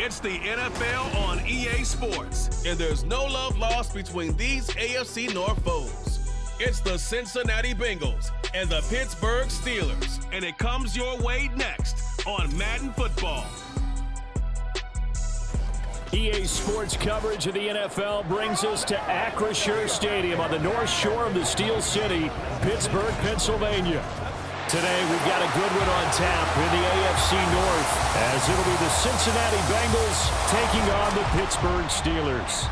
It's the NFL on EA Sports, and there's no love lost between these AFC North foes. It's the Cincinnati Bengals and the Pittsburgh Steelers, and it comes your way next on Madden Football. EA Sports coverage of the NFL brings us to Acrisure Stadium on the north shore of the Steel City, Pittsburgh, Pennsylvania. Today, we've got a good one on tap in the AFC North, as it'll be the Cincinnati Bengals taking on the Pittsburgh Steelers.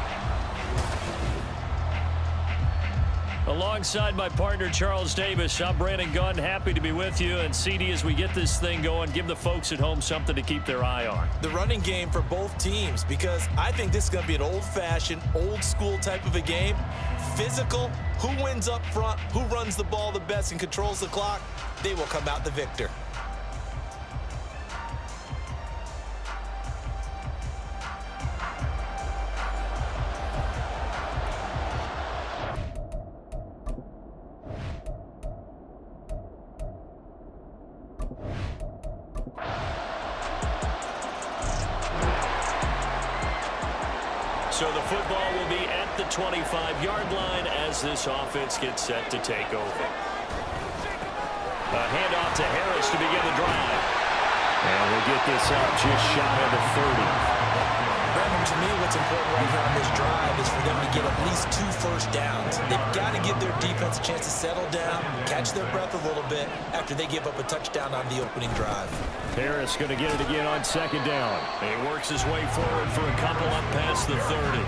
Alongside my partner, Charles Davis, I'm Brandon Gunn, happy to be with you. And CD, as we get this thing going, give the folks at home something to keep their eye on. The running game for both teams, because I think this is going to be an old-fashioned, old-school type of a game. Physical, who wins up front, who runs the ball the best and controls the clock, they will come out the victor. So the football will be at the 25-yard line as this offense gets set to take over. A handoff to Harris to begin the drive. And we'll get this out just shy of the 30. Brandon, to me, what's important right here on this drive is for them to get at least 2 first downs. They've got to give their defense a chance to settle down, catch their breath a little bit after they give up a touchdown on the opening drive. Harris going to get it again on second down. He works his way forward for a couple up past the 30.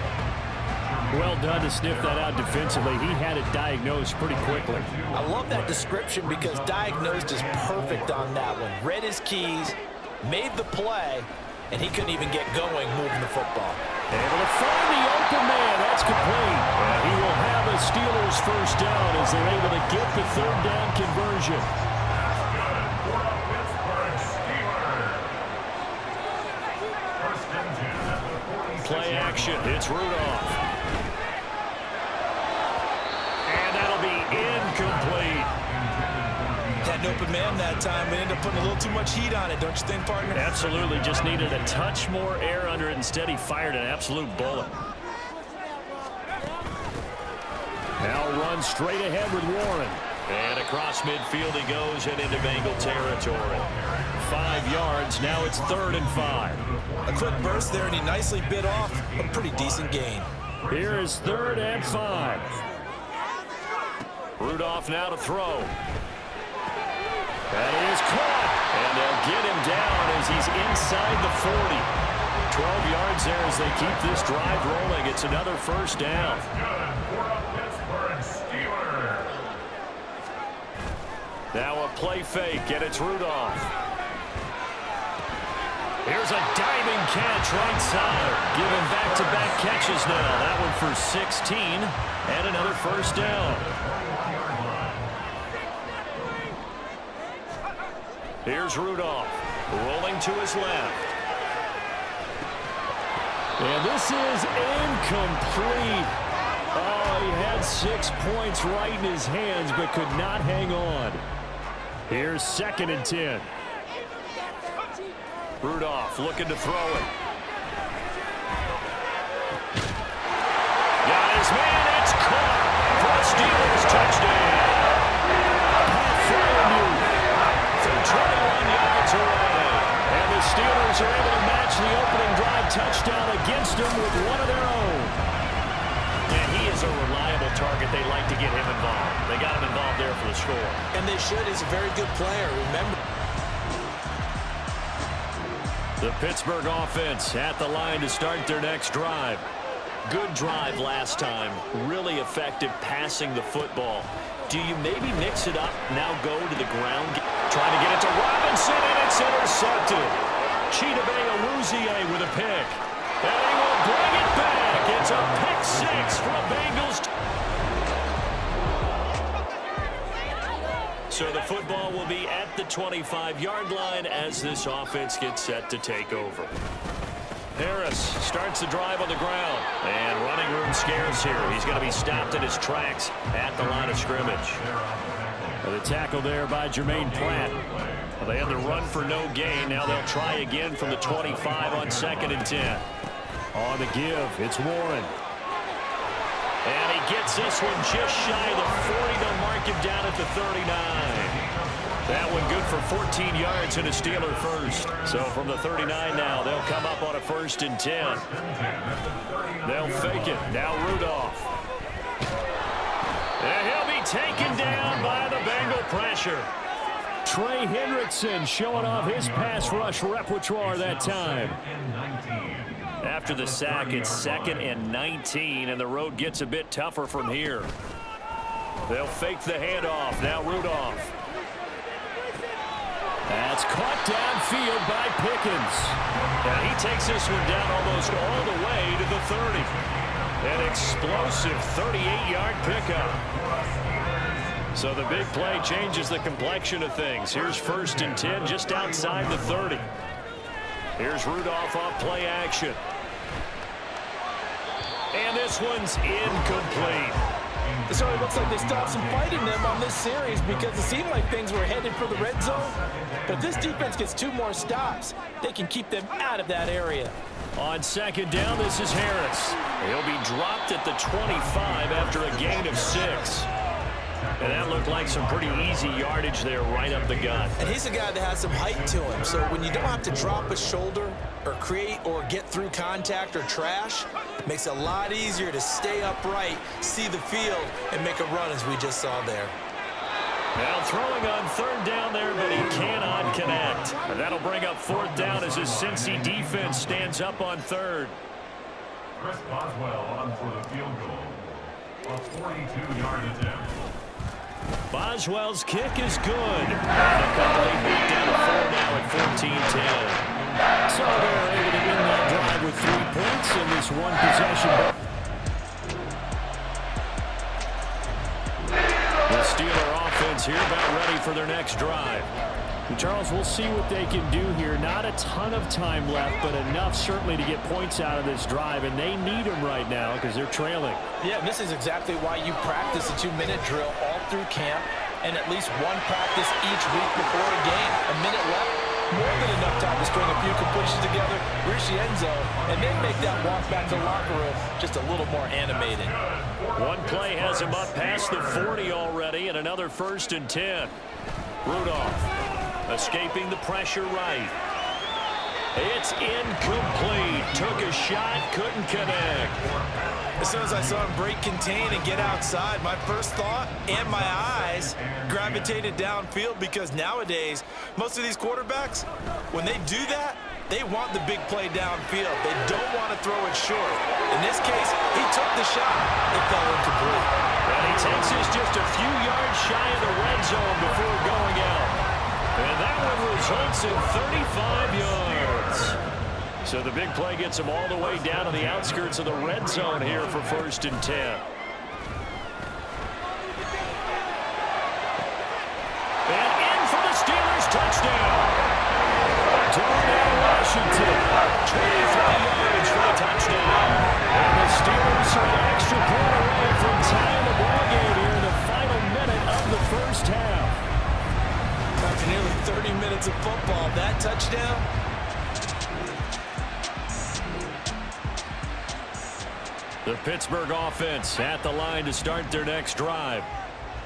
Well done to sniff that out defensively. He had it diagnosed pretty quickly. I love that description because diagnosed is perfect on that one. Read his keys, made the play, and he couldn't even get going moving the football. Able to find the open man. That's complete. And he will have a Steelers first down as they're able to get the third down conversion. Play action. It's Rudolph. And that'll be incomplete. Had an open man that time. We ended up putting a little too much heat on it, don't you think, partner? Absolutely. Just needed a touch more air under it. Instead, he fired an absolute bullet. Now runs straight ahead with Warren. And across midfield he goes and into Bengal territory. 5 yards. Now it's 3rd and 5. A quick burst there, and he nicely bit off a pretty decent gain. Here is 3rd and 5. Rudolph now to throw. And he is caught. And they'll get him down as he's inside the 40. 12 yards there as they keep this drive rolling. It's another first down. Now a play fake, and it's Rudolph. Here's a diving catch right side. Giving back-to-back catches now. That one for 16 and another first down. Here's Rudolph rolling to his left. And this is incomplete. Oh, he had 6 points right in his hands but could not hang on. Here's 2nd and 10. Rudolph looking to throw it. Got his man. It's caught for a Steelers touchdown. From 21 yards away. And the Steelers are able to match the opening drive touchdown against them with one of their own. And he is a reliable target. They like to get him involved. They got him involved there for the score. And they should. He's a very good player. Remember. The Pittsburgh offense at the line to start their next drive. Good drive last time. Really effective passing the football. Do you maybe mix it up, now go to the ground? Trying to get it to Robinson, and it's intercepted. Chidobe Awuzie with a pick. And he will bring it back. It's a pick 6 for the Bengals. So the football will be at the 25-yard line as this offense gets set to take over. Harris starts the drive on the ground. And running room scarce here. He's going to be stopped in his tracks at the line of scrimmage. The tackle there by Jermaine Pratt. Well, they had the run for no gain. Now they'll try again from the 25 on 2nd and 10. On the give, it's Warren. And he gets this one just shy of the 40. They'll mark him down at the 39. That one good for 14 yards and a Steeler first. So from the 39 now, they'll come up on a 1st and 10. They'll fake it. Now Rudolph. And he'll be taken down by the Bengal pressure. Trey Hendrickson showing off his pass rush repertoire that time. After the sack, it's 2nd and 19, and the road gets a bit tougher from here. They'll fake the handoff. Now Rudolph. That's caught downfield by Pickens. And he takes this one down almost all the way to the 30. An explosive 38-yard pickup. So the big play changes the complexion of things. Here's 1st and 10 just outside the 30. Here's Rudolph off play action. And this one's incomplete. So it looks like they stopped some fighting them on this series because it seemed like things were headed for the red zone. But if this defense gets 2 more stops, they can keep them out of that area. On 2nd down, this is Harris. He'll be dropped at the 25 after a gain of 6. And that looked like some pretty easy yardage there right up the gut. And he's a guy that has some height to him. So when you don't have to drop a shoulder or create or get through contact or trash, it makes it a lot easier to stay upright, see the field, and make a run as we just saw there. Now throwing on 3rd down there, but he cannot connect. And that'll bring up 4th down as his Cincy defense stands up on 3rd. Chris Boswell on for the field goal. A 42-yard attempt. Boswell's kick is good. And a complete beat down to 4 now at 14-10. So they're able to win that drive with 3 points in this one possession. The Steeler offense here about ready for their next drive. And Charles, we'll see what they can do here. Not a ton of time left, but enough certainly to get points out of this drive, and they need them right now because they're trailing. Yeah, this is exactly why you practice a 2-minute drill all through camp and at least one practice each week before a game. A minute left, more than enough time to string a few completions together, reach the end zone, and then make that walk back to the locker room just a little more animated. One play has him up past the 40 already, and another 1st and 10. Rudolph escaping the pressure right. It's incomplete. Took a shot, couldn't connect. As soon as I saw him break contain and get outside, my first thought and my eyes gravitated downfield because nowadays, most of these quarterbacks, when they do that, they want the big play downfield. They don't want to throw it short. In this case, he took the shot. It fell incomplete. And he takes this just a few yards shy of the red zone before going out. And that one results in 35 yards. So the big play gets him all the way down to the outskirts of the red zone here for 1st and 10. And in for the Steelers touchdown. Darnell Washington, 23 yards for a touchdown. And the Steelers are an extra point away from tying the ballgame here in the final minute of the 1st half. After nearly 30 minutes of football, that touchdown. The Pittsburgh offense at the line to start their next drive.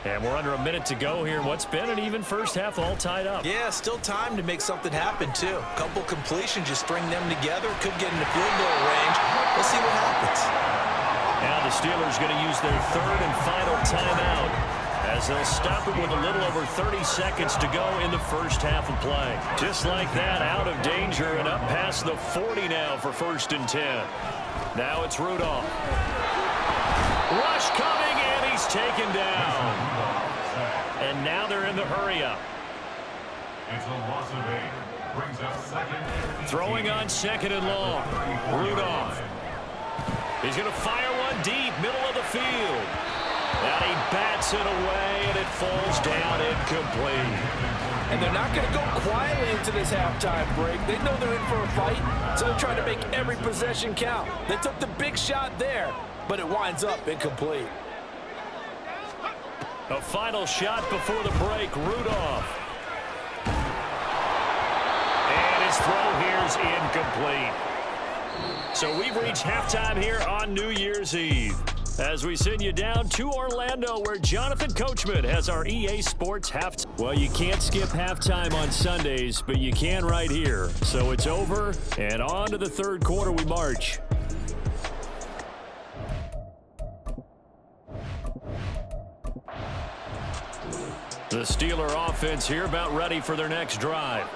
And we're under a minute to go here. What's been an even first half all tied up. Yeah, still time to make something happen, too. A couple completions, just string them together. Could get into field goal range. Let's see what happens. Now the Steelers going to use their 3rd and final timeout as they'll stop it with a little over 30 seconds to go in the first half of play. Just like that, out of danger and up past the 40 now for 1st and 10. Now it's Rudolph. Rush coming, and he's taken down. And now they're in the hurry-up. It's a loss of 8. Brings up 2nd. Throwing on 2nd and long. Rudolph. He's going to fire one deep, middle of the field. And he bats it away, and it falls down incomplete. And they're not going to go quietly into this halftime break. They know they're in for a fight, so they're trying to make every possession count. They took the big shot there, but it winds up incomplete. A final shot before the break, Rudolph. falls incomplete. So we've reached halftime here on New Year's Eve, as we send you down to Orlando, where Jonathan Coachman has our EA Sports halftime. Well, you can't skip halftime on Sundays, but you can right here. So it's over, and on to the third quarter we march. The Steeler offense here about ready for their next drive.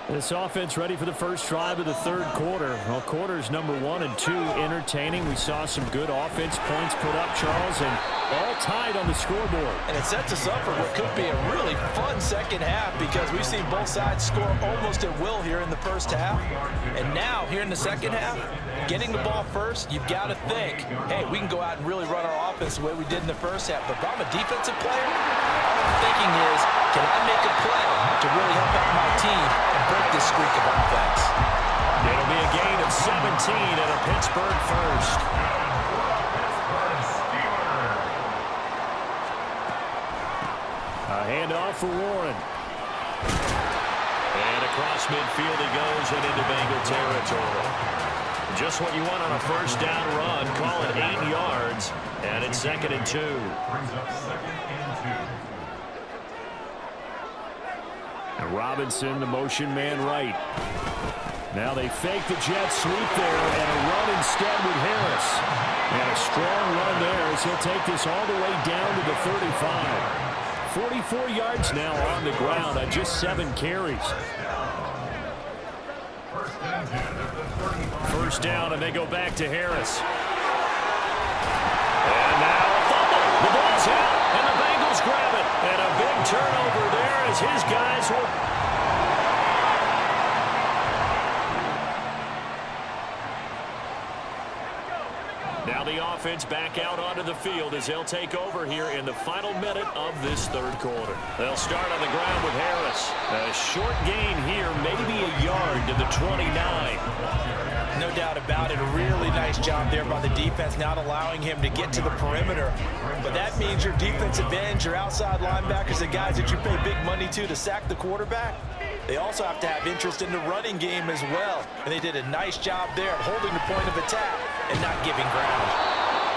This offense ready for the first drive of the third quarter. Well, quarters number 1 and 2 entertaining. We saw some good offense points put up, Charles, and all tied on the scoreboard. And it sets us up for what could be a really fun second half, because we've seen both sides score almost at will here in the first half. And now, here in the second half, getting the ball first, you've got to think, hey, we can go out and really run our offense the way we did in the first half. But if I'm a defensive player, all I'm thinking is, can I make a play to really help out my team and break this streak of offense? It'll be a gain of 17 and a Pittsburgh first. A handoff for Warren. And across midfield he goes and into Bengal territory. Just what you want on a first down run. Call it 8 yards. And it's 2nd and 2. Brings up 2nd and 2. And Robinson, the motion man right. Now they fake the jet sweep there, and a run instead with Harris. And a strong run there as he'll take this all the way down to the 35. 44 yards now on the ground on just 7 carries. First down, and they go back to Harris. And now a fumble. The ball's out, and the Bengals grab it. And a big turnover there as his guys will... Now the offense back out onto the field as they'll take over here in the final minute of this third quarter. They'll start on the ground with Harris. A short gain here, maybe a yard to the 29. No doubt about it. A really nice job there by the defense, not allowing him to get to the perimeter. But that means your defensive ends, your outside linebackers, the guys that you pay big money to sack the quarterback, they also have to have interest in the running game as well. And they did a nice job there at holding the point of attack and not giving ground.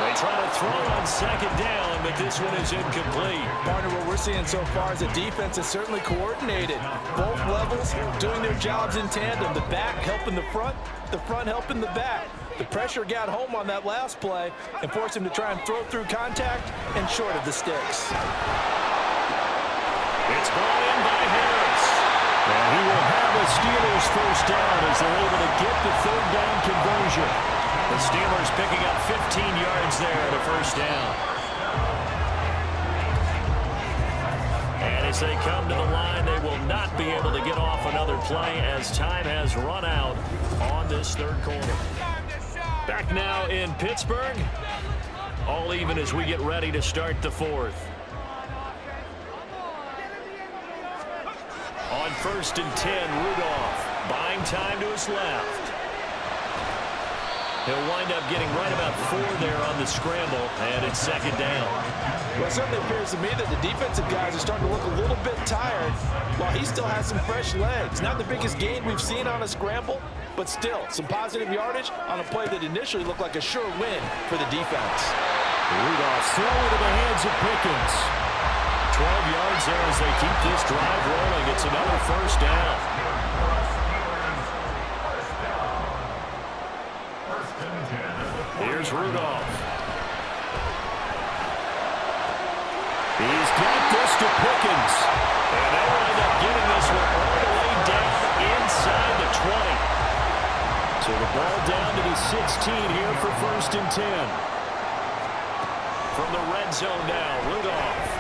They try to throw on 2nd down, but this one is incomplete. Partner, what we're seeing so far is a defense that's certainly coordinated. Both levels doing their jobs in tandem. The back helping the front helping the back. The pressure got home on that last play and forced him to try and throw through contact and short of the sticks. It's brought in by Harris. And he will have a Steelers first down as they're able to get the 3rd down conversion. The Steelers picking up 15 yards there at a first down. And as they come to the line, they will not be able to get off another play as time has run out on this third quarter. Back now in Pittsburgh. All even as we get ready to start the fourth. On 1st and 10, Rudolph buying time to his left. He'll wind up getting right about 4 there on the scramble, and it's 2nd down. Well, it certainly appears to me that the defensive guys are starting to look a little bit tired while he still has some fresh legs. Not the biggest gain we've seen on a scramble, but still some positive yardage on a play that initially looked like a sure win for the defense. Rudolph throwing to the hands of Pickens. 12 yards there as they keep this drive rolling. It's another first down. Here's Rudolph. He's got this to Pickens. And they will end up getting this one all the way down inside the 20. So the ball down to the 16 here for 1st and 10. From the red zone now, Rudolph.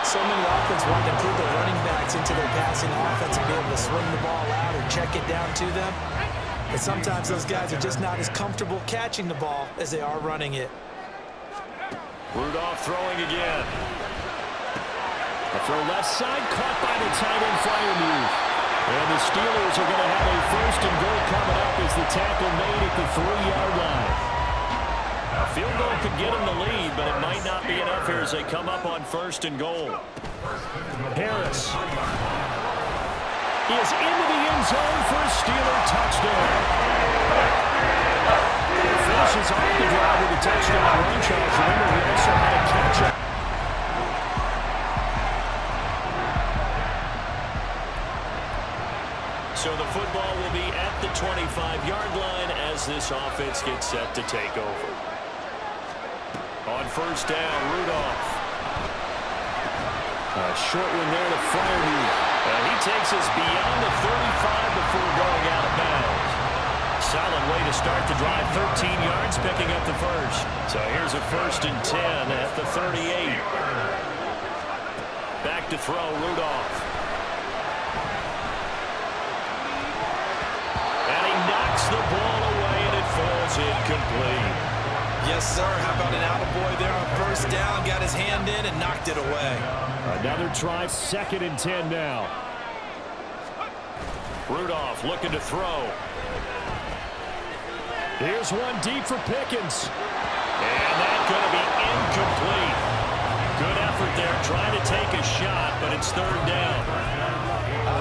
So many offenses want to improve their running backs into their passing offense and be able to swing the ball out or check it down to them. But sometimes those guys are just not as comfortable catching the ball as they are running it. Rudolph throwing again. A throw left side, caught by the tight end Freiermuth. And the Steelers are going to have a 1st and goal coming up as the tackle made at the 3-yard line. A field goal could get them the lead, but it might not be enough here as they come up on 1st and goal. Harris. is into the end zone for a Steeler touchdown. Finishes off the drive with a touchdown run, Charles. Remember, he also had a catch-up. So the football will be at the 25-yard line as this offense gets set to take over. On first down, Rudolph. A short one there to Freiermuth. And he takes us beyond the 35 before going out of bounds. Solid way to start the drive, 13 yards, picking up the first. So here's a 1st and 10 at the 38. Back to throw, Rudolph. The ball away, and it falls incomplete. Yes, sir. How about an attaboy there on first down? Got his hand in and knocked it away. Another try, 2nd and 10 now. Rudolph looking to throw. Here's one deep for Pickens. And that's going to be incomplete. Good effort there, trying to take a shot, but it's 3rd down.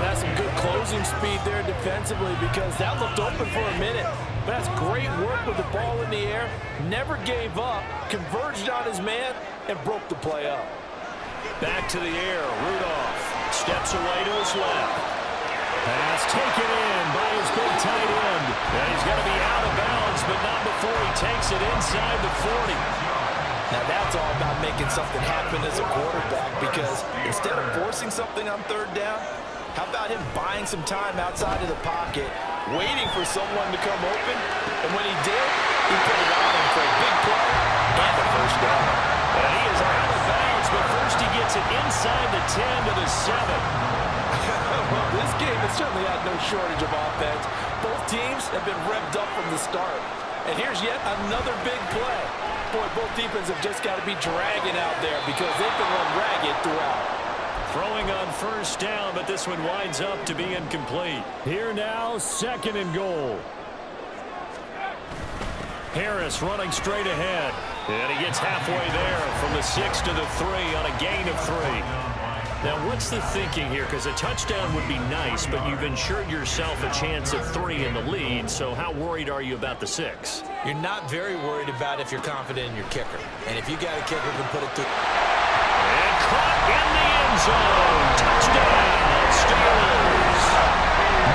That's some good closing speed there defensively because that looked open for a minute. But that's great work with the ball in the air. Never gave up, converged on his man, and broke the play up. Back to the air. Rudolph steps away to his left. Pass taken in by his big tight end. And he's going to be out of bounds, but not before he takes it inside the 40. Now that's all about making something happen as a quarterback because instead of forcing something on 3rd down, how about him buying some time outside of the pocket, waiting for someone to come open, and when he did, he put it on him for a big play and a 1st down. And he is out of bounds, but first he gets it inside the 10 to the 7. Well, this game has certainly had no shortage of offense. Both teams have been revved up from the start. And here's yet another big play. Boy, both defenses have just got to be dragging out there because they've been run ragged throughout. Throwing on first down, but this one winds up to be incomplete. Here now, 2nd and goal. Harris running straight ahead. And he gets halfway there from the 6 to the 3 on a gain of 3. Now, what's the thinking here? Because a touchdown would be nice, but you've ensured yourself a chance of 3 in the lead, so how worried are you about the 6? You're not very worried about if you're confident in your kicker. And if you got a kicker who can put it through. And caught in the end zone. Touchdown, Steelers.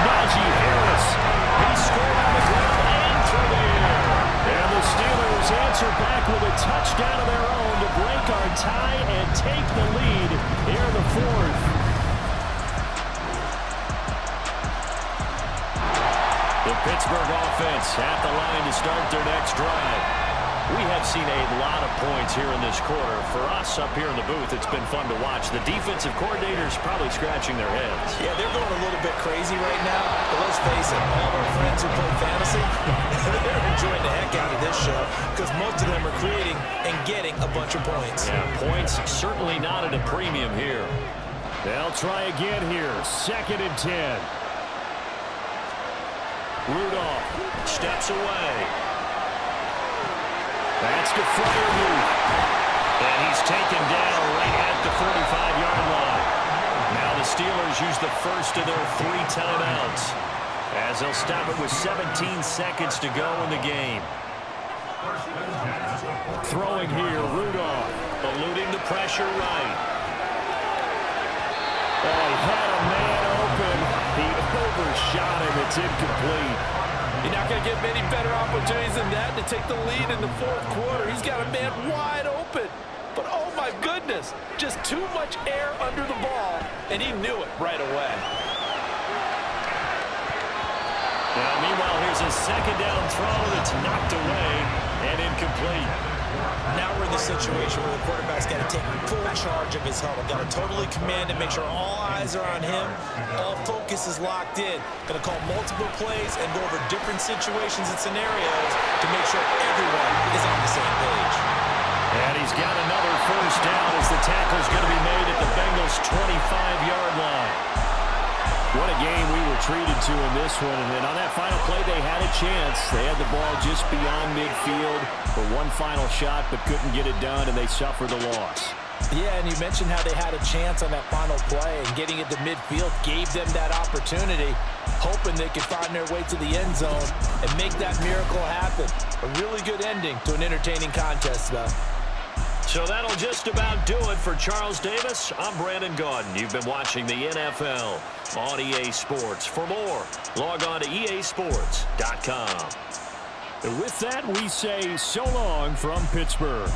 Najee Harris. He scored on the ground and through the air. And the Steelers answer back with a touchdown of their own to break our tie and take the lead here in the 4th. The Pittsburgh offense at the line to start their next drive. We have seen a lot of points here in this quarter. For us up here in the booth, it's been fun to watch. The defensive coordinators probably scratching their heads. Yeah, they're going a little bit crazy right now. But let's face it, all of our friends who play fantasy, they're enjoying the heck out of this show because most of them are creating and getting a bunch of points. Yeah, points certainly not at a premium here. They'll try again here. 2nd and 10. Rudolph steps away. That's to Freiermuth. And he's taken down right at the 45-yard line. Now the Steelers use the first of their 3 timeouts as they'll stop it with 17 seconds to go in the game. Throwing here, Rudolph, eluding the pressure right. Oh, he had a man open. He overshot him. It's incomplete. You're not going to get many better opportunities than that to take the lead in the 4th quarter. He's got a man wide open. But, oh, my goodness, just too much air under the ball, and he knew it right away. Now, meanwhile, here's a 2nd down throw that's knocked away and incomplete. Now we're in the situation where the quarterback's got to take full charge of his huddle. Got to totally command and make sure all eyes are on him. All focus is locked in. Going to call multiple plays and go over different situations and scenarios to make sure everyone is on the same page. And he's got another first down as the tackle's going to be made at the Bengals' 25-yard line. What a game we were treated to in this one. And then on that final play, they had a chance. They had the ball just beyond midfield for one final shot, but couldn't get it done, and they suffered the loss. Yeah, and you mentioned how they had a chance on that final play, and getting it to midfield gave them that opportunity, hoping they could find their way to the end zone and make that miracle happen. A really good ending to an entertaining contest, though. So that'll just about do it for Charles Davis. I'm Brandon Gaudin. You've been watching the NFL on EA Sports. For more, log on to easports.com. With that, we say so long from Pittsburgh.